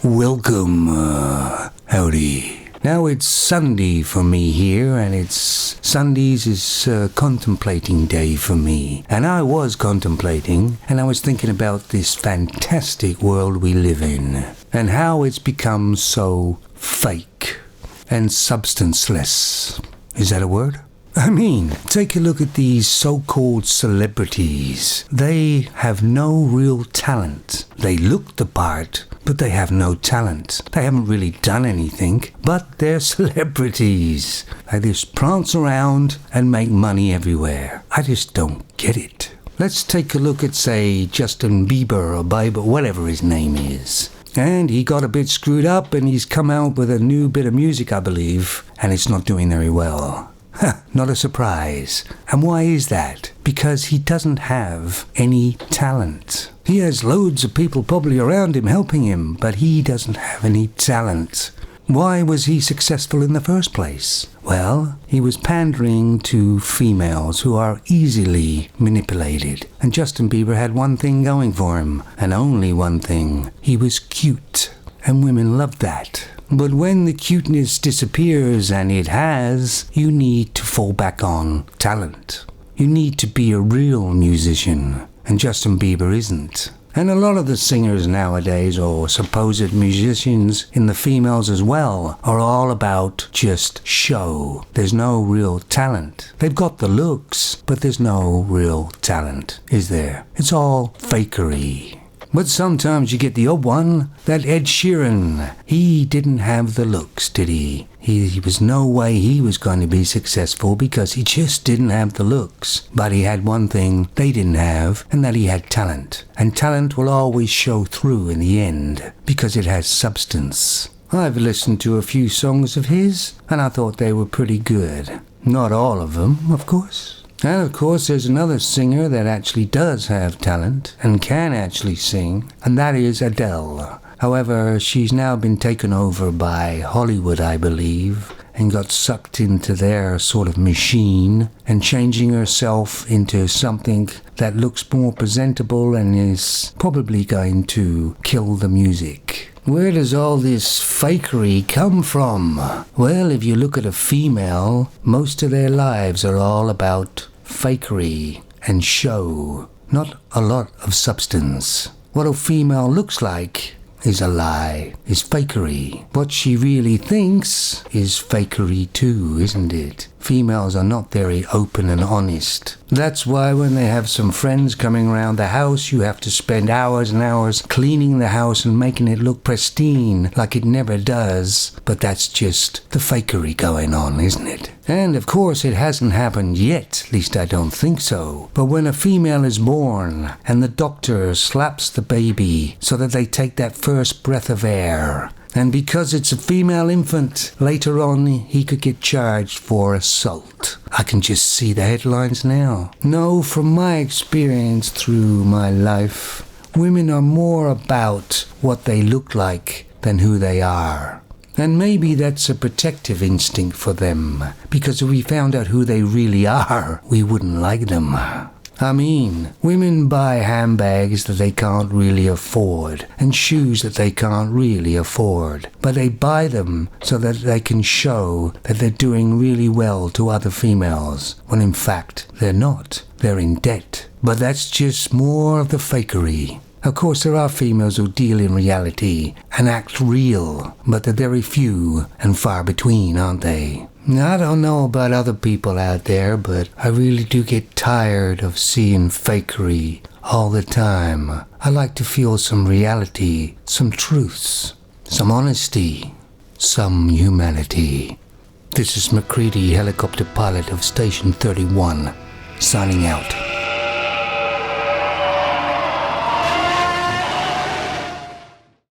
Welcome, howdy. Now it's Sunday for me here, and Sundays is contemplating day for me. And I was contemplating, and I was thinking about this fantastic world we live in, and how it's become so fake and substanceless. Is that a word? I mean, take a look at these so-called celebrities. They have no real talent. They look the part, but they have no talent. They haven't really done anything, but they're celebrities. They just prance around and make money everywhere. I just don't get it. Let's take a look at, say, Justin Bieber or Bieber, whatever his name is. And he got a bit screwed up, and he's come out with a new bit of music, I believe, and it's not doing very well. Not a surprise. And why is that? Because he doesn't have any talent. He has loads of people probably around him helping him, but he doesn't have any talent. Why was he successful in the first place? Well, he was pandering to females who are easily manipulated. And Justin Bieber had one thing going for him, and only one thing. He was cute, and women loved that. But when the cuteness disappears, and it has, you need to fall back on talent. You need to be a real musician, and Justin Bieber isn't. And a lot of the singers nowadays, or supposed musicians in the females as well, are all about just show. There's no real talent. They've got the looks, but there's no real talent, is there? It's all fakery. But sometimes you get the odd one, that Ed Sheeran. He didn't have the looks, did he? He was no way he was going to be successful because he just didn't have the looks. But he had one thing they didn't have, and that he had talent. And talent will always show through in the end because it has substance. I've listened to a few songs of his, and I thought they were pretty good. Not all of them, of course. And of course there's another singer that actually does have talent and can actually sing, and that is Adele. However, she's now been taken over by Hollywood, I believe, and got sucked into their sort of machine and changing herself into something that looks more presentable and is probably going to kill the music. Where does all this fakery come from? Well, if you look at a female, most of their lives are all about fakery and show, not a lot of substance. What a female looks like is a lie, is fakery. What she really thinks is fakery too, isn't it? Females are not very open and honest. That's why when they have some friends coming around the house, you have to spend hours and hours cleaning the house and making it look pristine like it never does. But that's just the fakery going on, isn't it? And of course it hasn't happened yet, at least I don't think so. But when a female is born and the doctor slaps the baby so that they take that first breath of air, and because it's a female infant, later on he could get charged for assault. I can just see the headlines now. No, from my experience through my life, women are more about what they look like than who they are. And maybe that's a protective instinct for them, because if we found out who they really are, we wouldn't like them. I mean, women buy handbags that they can't really afford and shoes that they can't really afford. But they buy them so that they can show that they're doing really well to other females, when in fact they're not. They're in debt. But that's just more of the fakery. Of course, there are females who deal in reality and act real, but they're very few and far between, aren't they? I don't know about other people out there, but I really do get tired of seeing fakery all the time. I like to feel some reality, some truths, some honesty, some humanity. This is McCready, helicopter pilot of Station 31, signing out.